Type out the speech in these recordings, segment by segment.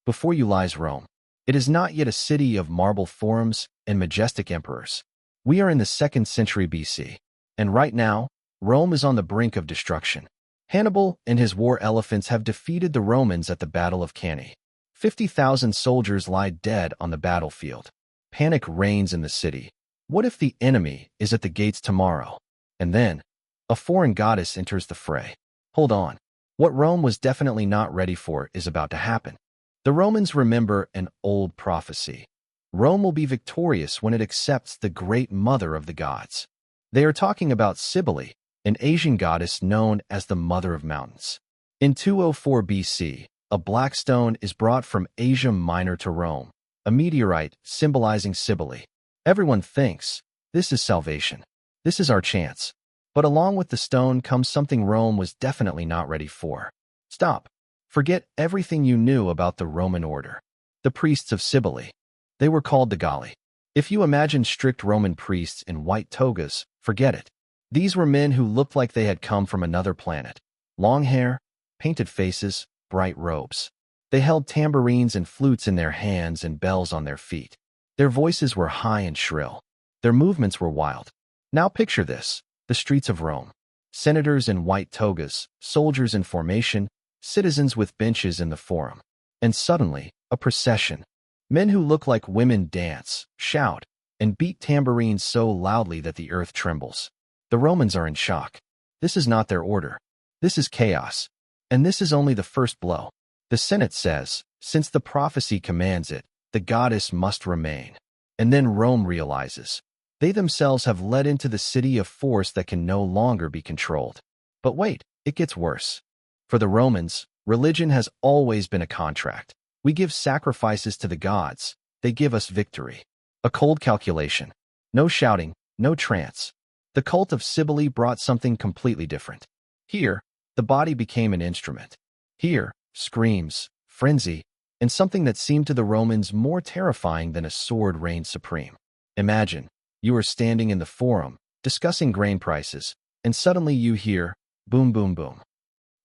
Before you lies Rome. It is not yet a city of marble forums and majestic emperors. We are in the 2nd century BC, and right now, Rome is on the brink of destruction. Hannibal and his war elephants have defeated the Romans at the Battle of Cannae. 50,000 soldiers lie dead on the battlefield. Panic reigns in the city. What if the enemy is at the gates tomorrow? And then, a foreign goddess enters the fray. Hold on. What Rome was definitely not ready for is about to happen. The Romans remember an old prophecy. Rome will be victorious when it accepts the great mother of the gods. They are talking about Cybele, an Asian goddess known as the Mother of Mountains. In 204 BC, a black stone is brought from Asia Minor to Rome, a meteorite symbolizing Cybele. Everyone thinks, this is salvation. This is our chance. But along with the stone comes something Rome was definitely not ready for. Stop. Forget everything you knew about the Roman order. The priests of Cybele. They were called the Galli. If you imagine strict Roman priests in white togas, forget it. These were men who looked like they had come from another planet. Long hair, painted faces, bright robes. They held tambourines and flutes in their hands and bells on their feet. Their voices were high and shrill. Their movements were wild. Now picture this, the streets of Rome. Senators in white togas, soldiers in formation, citizens with benches in the forum. And suddenly, a procession. Men who look like women dance, shout, and beat tambourines so loudly that the earth trembles. The Romans are in shock. This is not their order. This is chaos. And this is only the first blow. The Senate says, since the prophecy commands it, the goddess must remain. And then Rome realizes. They themselves have led into the city a force that can no longer be controlled. But wait, it gets worse. For the Romans, religion has always been a contract. We give sacrifices to the gods. They give us victory. A cold calculation. No shouting, no trance. The cult of Cybele brought something completely different. Here, the body became an instrument. Here, screams, frenzy, and something that seemed to the Romans more terrifying than a sword reigned supreme. Imagine, you are standing in the forum, discussing grain prices, and suddenly you hear, boom, boom, boom.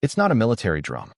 It's not a military drum.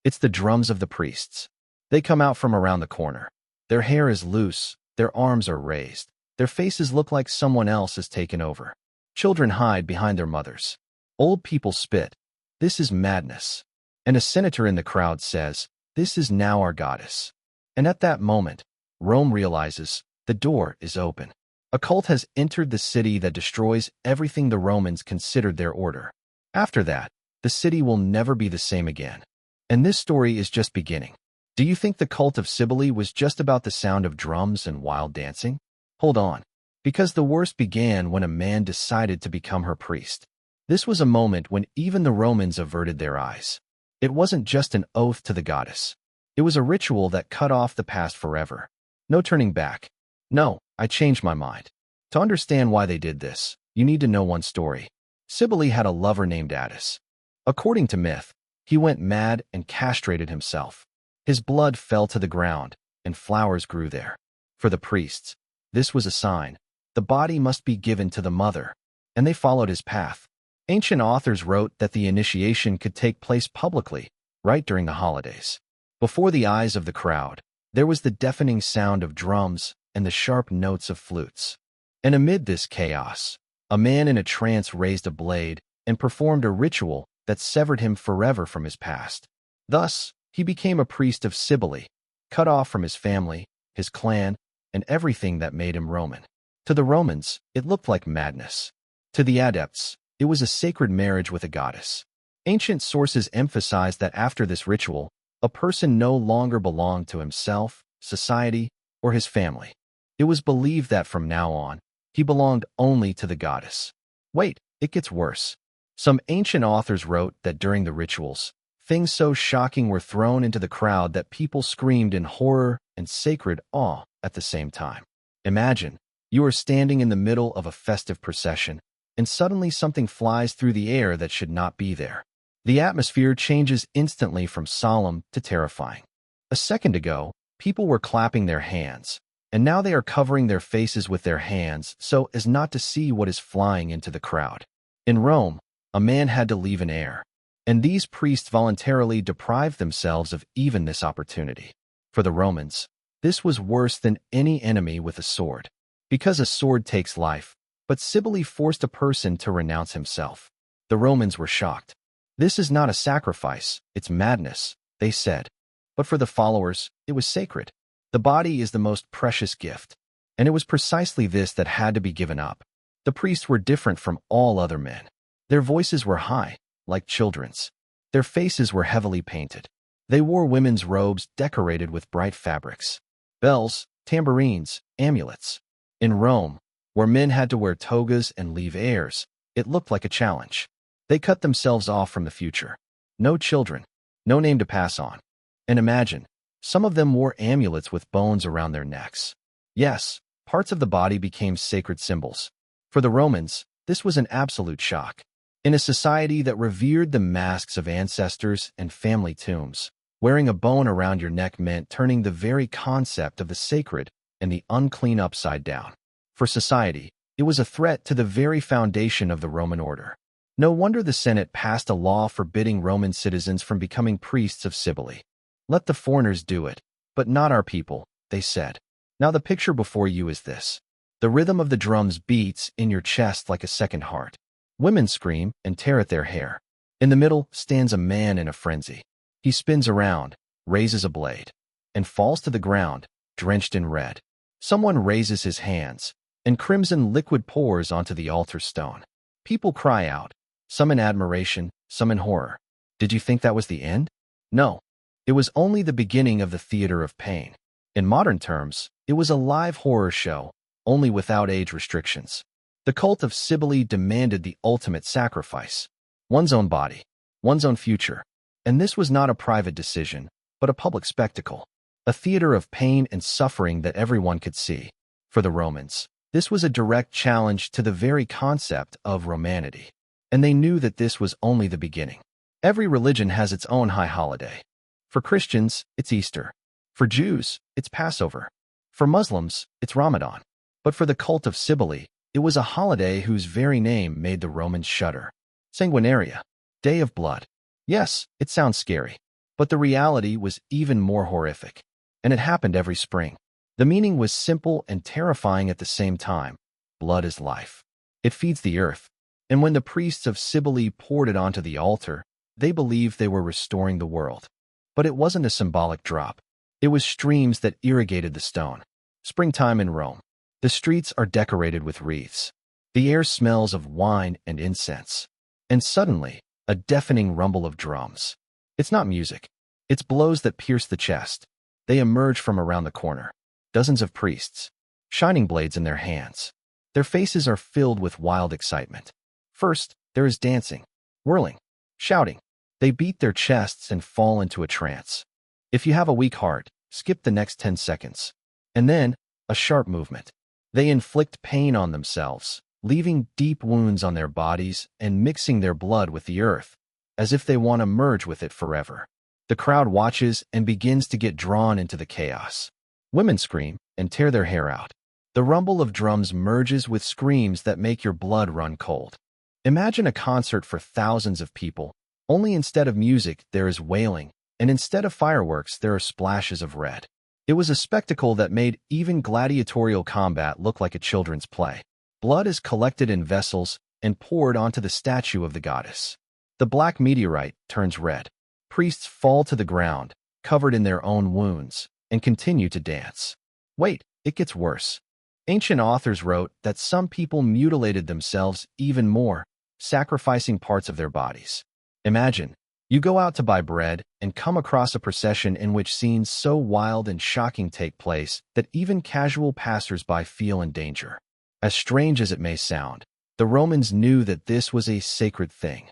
It's the drums of the priests. They come out from around the corner. Their hair is loose, their arms are raised. Their faces look like someone else has taken over. Children hide behind their mothers. Old people spit. This is madness. And a senator in the crowd says, this is now our goddess. And at that moment, Rome realizes the door is open. A cult has entered the city that destroys everything the Romans considered their order. After that, the city will never be the same again. And this story is just beginning. Do you think the cult of Cybele was just about the sound of drums and wild dancing? Hold on. Because the worst began when a man decided to become her priest. This was a moment when even the Romans averted their eyes. It wasn't just an oath to the goddess. It was a ritual that cut off the past forever. No turning back. No, I changed my mind. To understand why they did this, you need to know one story. Cybele had a lover named Attis. According to myth, he went mad and castrated himself. His blood fell to the ground, and flowers grew there. For the priests, this was a sign. The body must be given to the mother, and they followed his path. Ancient authors wrote that the initiation could take place publicly, right during the holidays. Before the eyes of the crowd, there was the deafening sound of drums and the sharp notes of flutes. And amid this chaos, a man in a trance raised a blade and performed a ritual that severed him forever from his past. Thus, he became a priest of Cybele, cut off from his family, his clan, and everything that made him Roman. To the Romans, it looked like madness. To the adepts, it was a sacred marriage with a goddess. Ancient sources emphasize that after this ritual, a person no longer belonged to himself, society, or his family. It was believed that from now on, he belonged only to the goddess. Wait, it gets worse. Some ancient authors wrote that during the rituals, things so shocking were thrown into the crowd that people screamed in horror and sacred awe at the same time. Imagine, you are standing in the middle of a festive procession, and suddenly something flies through the air that should not be there. The atmosphere changes instantly from solemn to terrifying. A second ago, people were clapping their hands, and now they are covering their faces with their hands so as not to see what is flying into the crowd. In Rome, a man had to leave an heir, and these priests voluntarily deprived themselves of even this opportunity. For the Romans, this was worse than any enemy with a sword. Because a sword takes life, but Cybele forced a person to renounce himself. The Romans were shocked. This is not a sacrifice, it's madness, they said. But for the followers, it was sacred. The body is the most precious gift, and it was precisely this that had to be given up. The priests were different from all other men. Their voices were high, like children's. Their faces were heavily painted. They wore women's robes decorated with bright fabrics, bells, tambourines, amulets. In Rome, where men had to wear togas and leave heirs, it looked like a challenge. They cut themselves off from the future. No children, no name to pass on. And imagine, some of them wore amulets with bones around their necks. Yes, parts of the body became sacred symbols. For the Romans, this was an absolute shock. In a society that revered the masks of ancestors and family tombs, wearing a bone around your neck meant turning the very concept of the sacred and the unclean upside down. For society, it was a threat to the very foundation of the Roman order. No wonder the Senate passed a law forbidding Roman citizens from becoming priests of Cybele. Let the foreigners do it, but not our people, they said. Now the picture before you is this. The rhythm of the drums beats in your chest like a second heart. Women scream and tear at their hair. In the middle stands a man in a frenzy. He spins around, raises a blade, and falls to the ground, drenched in red. Someone raises his hands, and crimson liquid pours onto the altar stone. People cry out, some in admiration, some in horror. Did you think that was the end? No. It was only the beginning of the theater of pain. In modern terms, it was a live horror show, only without age restrictions. The cult of Cybele demanded the ultimate sacrifice. One's own body, one's own future. And this was not a private decision, but a public spectacle. A theater of pain and suffering that everyone could see. For the Romans, this was a direct challenge to the very concept of Romanity. And they knew that this was only the beginning. Every religion has its own high holiday. For Christians, it's Easter. For Jews, it's Passover. For Muslims, it's Ramadan. But for the cult of Cybele, it was a holiday whose very name made the Romans shudder. Sanguinaria, Day of Blood. Yes, it sounds scary. But the reality was even more horrific. And it happened every spring. The meaning was simple and terrifying at the same time. Blood is life. It feeds the earth. And when the priests of Cybele poured it onto the altar, they believed they were restoring the world. But it wasn't a symbolic drop. It was streams that irrigated the stone. Springtime in Rome. The streets are decorated with wreaths. The air smells of wine and incense. And suddenly, a deafening rumble of drums. It's not music. It's blows that pierce the chest. They emerge from around the corner. Dozens of priests, shining blades in their hands. Their faces are filled with wild excitement. First, there is dancing, whirling, shouting. They beat their chests and fall into a trance. If you have a weak heart, skip the next 10 seconds. And then, a sharp movement. They inflict pain on themselves, leaving deep wounds on their bodies and mixing their blood with the earth, as if they want to merge with it forever. The crowd watches and begins to get drawn into the chaos. Women scream and tear their hair out. The rumble of drums merges with screams that make your blood run cold. Imagine a concert for thousands of people, only instead of music there is wailing, and instead of fireworks there are splashes of red. It was a spectacle that made even gladiatorial combat look like a children's play. Blood is collected in vessels and poured onto the statue of the goddess. The black meteorite turns red. Priests fall to the ground, covered in their own wounds, and continue to dance. Wait, it gets worse. Ancient authors wrote that some people mutilated themselves even more, sacrificing parts of their bodies. Imagine, you go out to buy bread and come across a procession in which scenes so wild and shocking take place that even casual passers-by feel in danger. As strange as it may sound, the Romans knew that this was a sacred thing.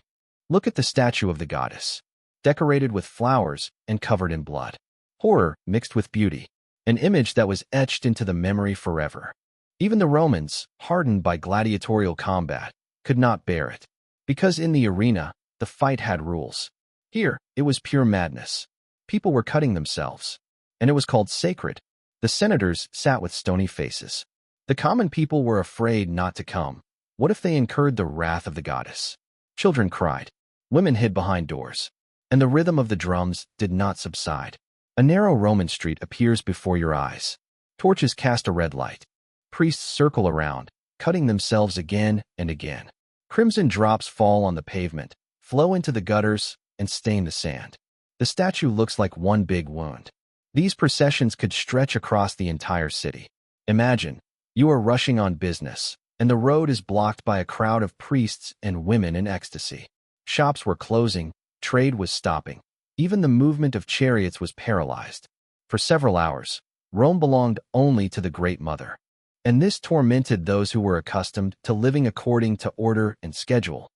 Look at the statue of the goddess, decorated with flowers and covered in blood. Horror mixed with beauty, an image that was etched into the memory forever. Even the Romans, hardened by gladiatorial combat, could not bear it. Because in the arena, the fight had rules. Here, it was pure madness. People were cutting themselves. And it was called sacred. The senators sat with stony faces. The common people were afraid not to come. What if they incurred the wrath of the goddess? Children cried. Women hid behind doors. And the rhythm of the drums did not subside. A narrow Roman street appears before your eyes. Torches cast a red light. Priests circle around, cutting themselves again and again. Crimson drops fall on the pavement, flow into the gutters, and stain the sand. The statue looks like one big wound. These processions could stretch across the entire city. Imagine, you are rushing on business, and the road is blocked by a crowd of priests and women in ecstasy. Shops were closing, trade was stopping. Even the movement of chariots was paralyzed. For several hours, Rome belonged only to the Great Mother. And this tormented those who were accustomed to living according to order and schedule.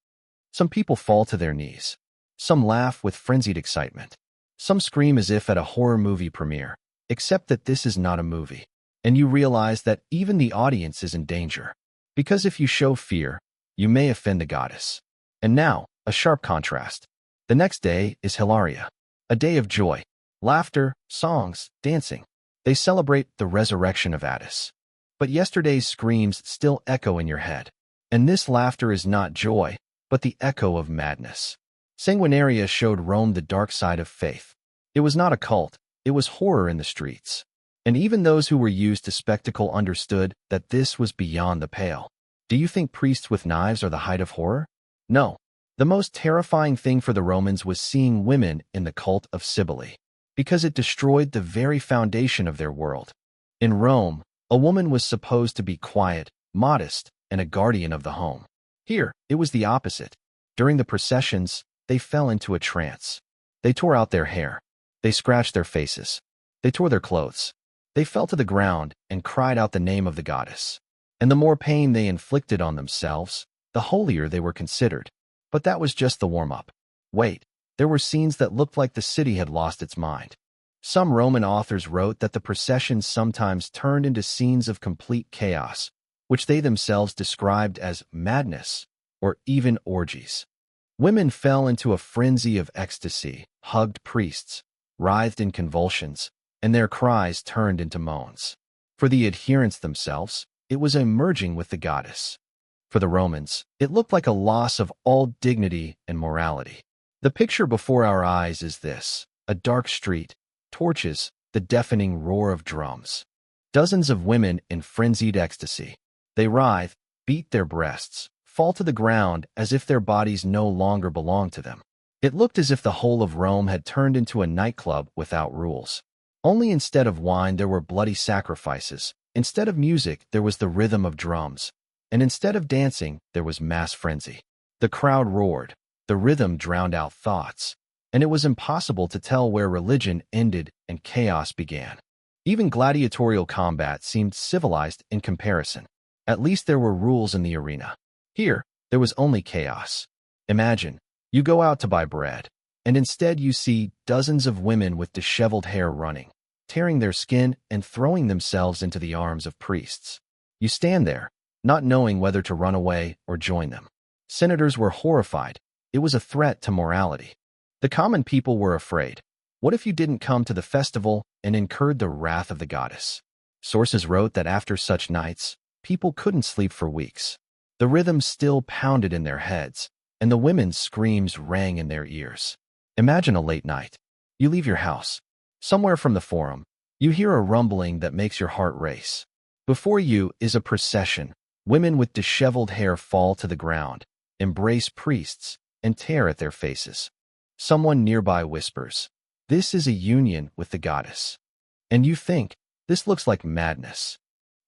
Some people fall to their knees. Some laugh with frenzied excitement. Some scream as if at a horror movie premiere, except that this is not a movie. And you realize that even the audience is in danger. Because if you show fear, you may offend the goddess. And now, a sharp contrast. The next day is Hilaria, a day of joy, laughter, songs, dancing. They celebrate the resurrection of Attis. But yesterday's screams still echo in your head. And this laughter is not joy, but the echo of madness. Sanguinaria showed Rome the dark side of faith. It was not a cult, it was horror in the streets. And even those who were used to spectacle understood that this was beyond the pale. Do you think priests with knives are the height of horror? No. The most terrifying thing for the Romans was seeing women in the cult of Cybele, because it destroyed the very foundation of their world. In Rome, a woman was supposed to be quiet, modest, and a guardian of the home. Here, it was the opposite. During the processions, they fell into a trance. They tore out their hair. They scratched their faces. They tore their clothes. They fell to the ground and cried out the name of the goddess. And the more pain they inflicted on themselves, the holier they were considered. But that was just the warm-up. Wait, there were scenes that looked like the city had lost its mind. Some Roman authors wrote that the processions sometimes turned into scenes of complete chaos, which they themselves described as madness or even orgies. Women fell into a frenzy of ecstasy, hugged priests, writhed in convulsions, and their cries turned into moans. For the adherents themselves, it was a merging with the goddess. For the Romans, it looked like a loss of all dignity and morality. The picture before our eyes is this: a dark street, torches, the deafening roar of drums. Dozens of women in frenzied ecstasy. They writhe, beat their breasts, fall to the ground as if their bodies no longer belonged to them. It looked as if the whole of Rome had turned into a nightclub without rules. Only instead of wine there were bloody sacrifices, instead of music there was the rhythm of drums, and instead of dancing there was mass frenzy. The crowd roared, the rhythm drowned out thoughts, and it was impossible to tell where religion ended and chaos began. Even gladiatorial combat seemed civilized in comparison. At least there were rules in the arena. Here, there was only chaos. Imagine, you go out to buy bread, and instead you see dozens of women with disheveled hair running, tearing their skin and throwing themselves into the arms of priests. You stand there, not knowing whether to run away or join them. Senators were horrified. It was a threat to morality. The common people were afraid. What if you didn't come to the festival and incurred the wrath of the goddess? Sources wrote that after such nights, people couldn't sleep for weeks. The rhythm still pounded in their heads, and the women's screams rang in their ears. Imagine a late night. You leave your house. Somewhere from the forum, you hear a rumbling that makes your heart race. Before you is a procession. Women with disheveled hair fall to the ground, embrace priests, and tear at their faces. Someone nearby whispers, "This is a union with the goddess." And you think, this looks like madness.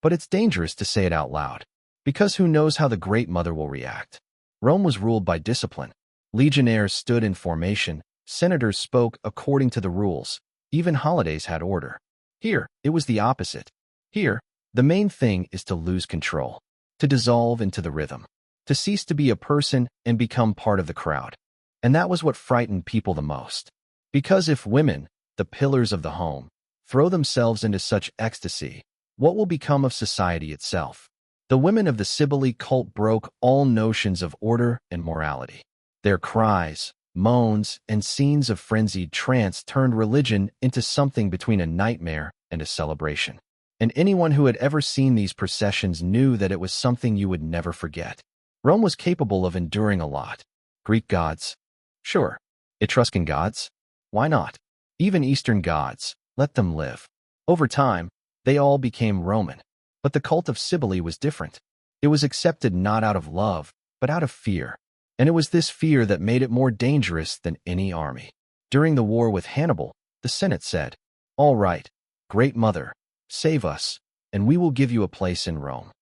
But it's dangerous to say it out loud, because who knows how the Great Mother will react. Rome was ruled by discipline. Legionnaires stood in formation, senators spoke according to the rules, even holidays had order. Here, it was the opposite. Here, the main thing is to lose control, to dissolve into the rhythm, to cease to be a person and become part of the crowd. And that was what frightened people the most. Because if women, the pillars of the home, throw themselves into such ecstasy, what will become of society itself? The women of the Cybele cult broke all notions of order and morality. Their cries, moans, and scenes of frenzied trance turned religion into something between a nightmare and a celebration. And anyone who had ever seen these processions knew that it was something you would never forget. Rome was capable of enduring a lot. Greek gods? Sure. Etruscan gods? Why not? Even Eastern gods, let them live. Over time, they all became Roman. But the cult of Cybele was different. It was accepted not out of love, but out of fear. And it was this fear that made it more dangerous than any army. During the war with Hannibal, the Senate said, "All right, Great Mother, save us, and we will give you a place in Rome."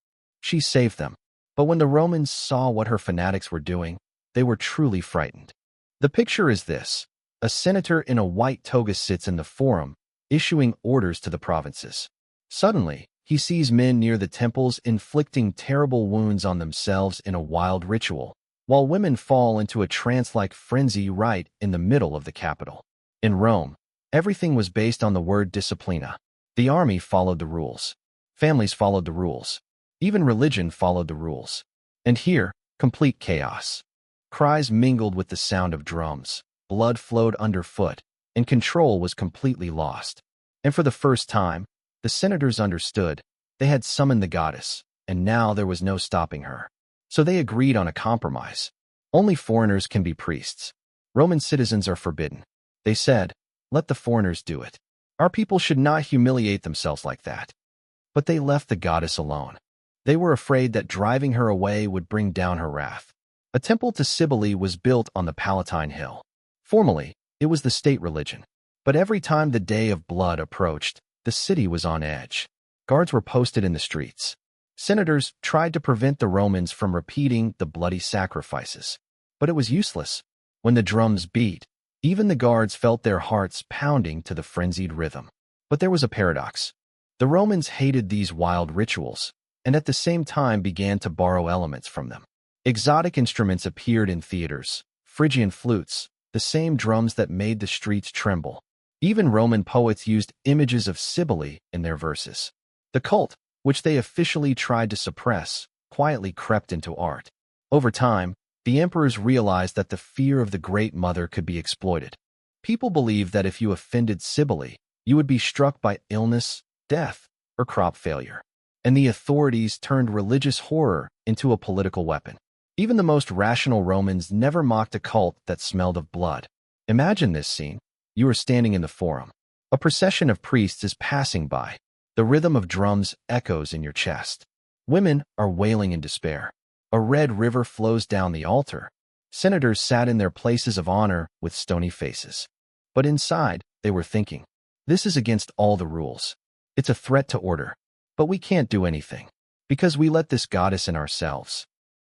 She saved them. But when the Romans saw what her fanatics were doing, they were truly frightened. The picture is this. A senator in a white toga sits in the forum, issuing orders to the provinces. Suddenly, he sees men near the temples inflicting terrible wounds on themselves in a wild ritual, while women fall into a trance-like frenzy right in the middle of the capital. In Rome, everything was based on the word disciplina. The army followed the rules. Families followed the rules. Even religion followed the rules. And here, complete chaos. Cries mingled with the sound of drums, blood flowed underfoot, and control was completely lost. And for the first time, the senators understood. They had summoned the goddess, and now there was no stopping her. So they agreed on a compromise. Only foreigners can be priests. Roman citizens are forbidden. They said, "Let the foreigners do it. Our people should not humiliate themselves like that." But they left the goddess alone. They were afraid that driving her away would bring down her wrath. A temple to Cybele was built on the Palatine Hill. Formally, it was the state religion. But every time the day of blood approached, the city was on edge. Guards were posted in the streets. Senators tried to prevent the Romans from repeating the bloody sacrifices. But it was useless. When the drums beat, even the guards felt their hearts pounding to the frenzied rhythm. But there was a paradox. The Romans hated these wild rituals, and at the same time began to borrow elements from them. Exotic instruments appeared in theaters, Phrygian flutes, the same drums that made the streets tremble. Even Roman poets used images of Cybele in their verses. The cult, which they officially tried to suppress, quietly crept into art. Over time, the emperors realized that the fear of the Great Mother could be exploited. People believed that if you offended Cybele, you would be struck by illness, death, or crop failure. And the authorities turned religious horror into a political weapon. Even the most rational Romans never mocked a cult that smelled of blood. Imagine this scene. You are standing in the forum. A procession of priests is passing by. The rhythm of drums echoes in your chest. Women are wailing in despair. A red river flows down the altar. Senators sat in their places of honor with stony faces. But inside, they were thinking, this is against all the rules. It's a threat to order. But we can't do anything, because we let this goddess in ourselves.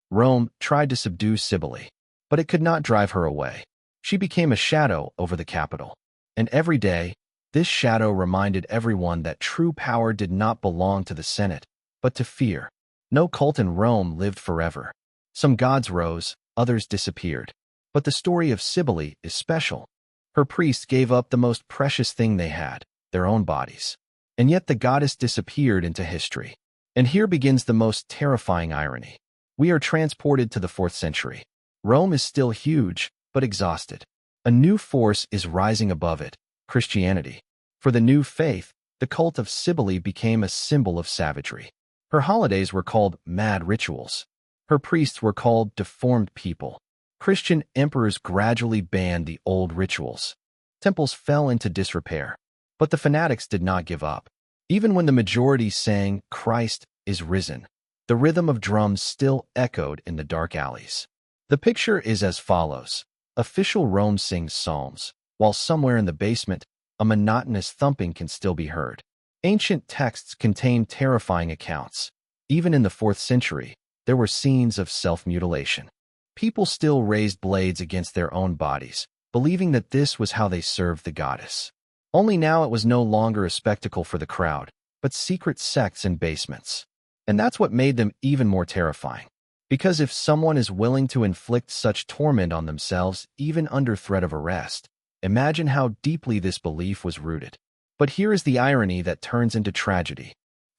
Rome tried to subdue Cybele, but it could not drive her away. She became a shadow over the capital. And every day, this shadow reminded everyone that true power did not belong to the Senate, but to fear. No cult in Rome lived forever. Some gods rose, others disappeared. But the story of Cybele is special. Her priests gave up the most precious thing they had, their own bodies. And yet the goddess disappeared into history. And here begins the most terrifying irony. We are transported to the 4th century. Rome is still huge, but exhausted. A new force is rising above it, Christianity. For the new faith, the cult of Cybele became a symbol of savagery. Her holidays were called mad rituals. Her priests were called deformed people. Christian emperors gradually banned the old rituals. Temples fell into disrepair. But the fanatics did not give up. Even when the majority sang, "Christ is risen," the rhythm of drums still echoed in the dark alleys. The picture is as follows. Official Rome sings psalms, while somewhere in the basement, a monotonous thumping can still be heard. Ancient texts contain terrifying accounts. Even in the 4th century, there were scenes of self-mutilation. People still raised blades against their own bodies, believing that this was how they served the goddess. Only now it was no longer a spectacle for the crowd, but secret sects and basements. And that's what made them even more terrifying. Because if someone is willing to inflict such torment on themselves, even under threat of arrest, imagine how deeply this belief was rooted. But here is the irony that turns into tragedy.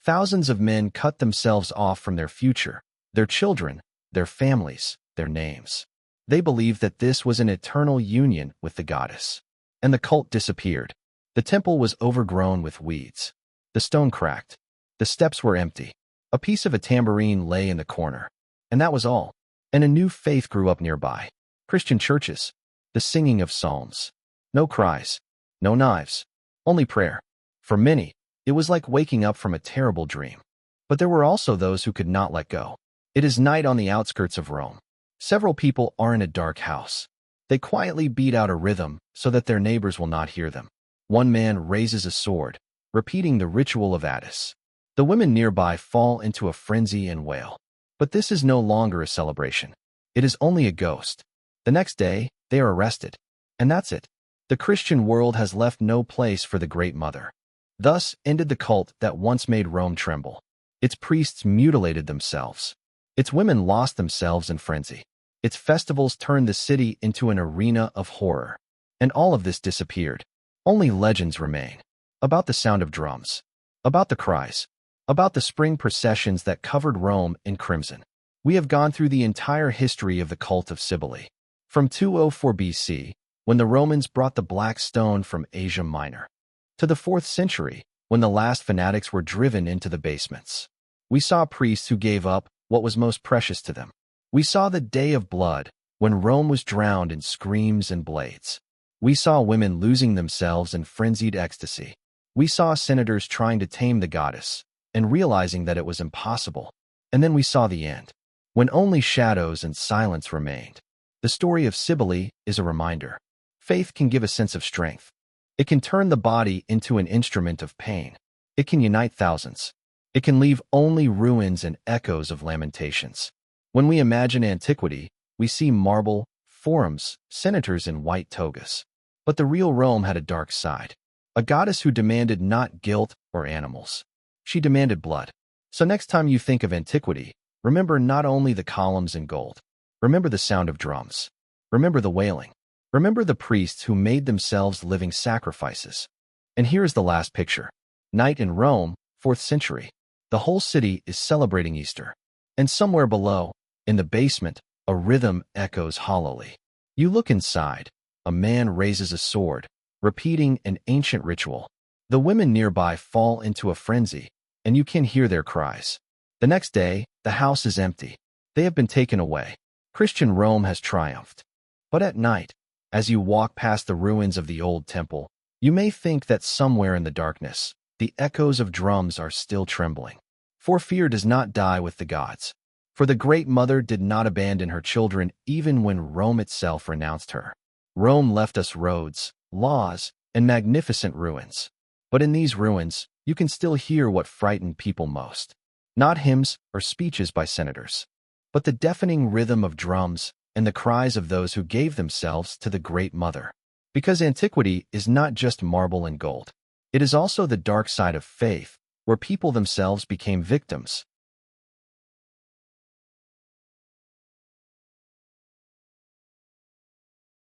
Thousands of men cut themselves off from their future, their children, their families, their names. They believed that this was an eternal union with the goddess. And the cult disappeared. The temple was overgrown with weeds. The stone cracked. The steps were empty. A piece of a tambourine lay in the corner. And that was all. And a new faith grew up nearby. Christian churches. The singing of psalms. No cries. No knives. Only prayer. For many, it was like waking up from a terrible dream. But there were also those who could not let go. It is night on the outskirts of Rome. Several people are in a dark house. They quietly beat out a rhythm so that their neighbors will not hear them. One man raises a sword, repeating the ritual of Attis. The women nearby fall into a frenzy and wail. But this is no longer a celebration. It is only a ghost. The next day, they are arrested. And that's it. The Christian world has left no place for the Great Mother. Thus ended the cult that once made Rome tremble. Its priests mutilated themselves. Its women lost themselves in frenzy. Its festivals turned the city into an arena of horror. And all of this disappeared. Only legends remain. About the sound of drums. About the cries. About the spring processions that covered Rome in crimson. We have gone through the entire history of the cult of Cybele. From 204 BC, when the Romans brought the black stone from Asia Minor, to the 4th century, when the last fanatics were driven into the basements. We saw priests who gave up what was most precious to them. We saw the day of blood, when Rome was drowned in screams and blades. We saw women losing themselves in frenzied ecstasy. We saw senators trying to tame the goddess, and realizing that it was impossible. And then we saw the end, when only shadows and silence remained. The story of Cybele is a reminder. Faith can give a sense of strength. It can turn the body into an instrument of pain. It can unite thousands. It can leave only ruins and echoes of lamentations. When we imagine antiquity, we see marble, forums, senators in white togas. But the real Rome had a dark side. A goddess who demanded not guilt or animals. She demanded blood. So next time you think of antiquity, remember not only the columns in gold. Remember the sound of drums. Remember the wailing. Remember the priests who made themselves living sacrifices. And here is the last picture. Night in Rome, 4th century. The whole city is celebrating Easter. And somewhere below, in the basement, a rhythm echoes hollowly. You look inside. A man raises a sword, repeating an ancient ritual. The women nearby fall into a frenzy, and you can hear their cries. The next day, the house is empty. They have been taken away. Christian Rome has triumphed. But at night, as you walk past the ruins of the old temple, you may think that somewhere in the darkness, the echoes of drums are still trembling. For fear does not die with the gods. For the Great Mother did not abandon her children even when Rome itself renounced her. Rome left us roads, laws, and magnificent ruins. But in these ruins, you can still hear what frightened people most. Not hymns or speeches by senators, but the deafening rhythm of drums and the cries of those who gave themselves to the Great Mother. Because antiquity is not just marble and gold. It is also the dark side of faith, where people themselves became victims,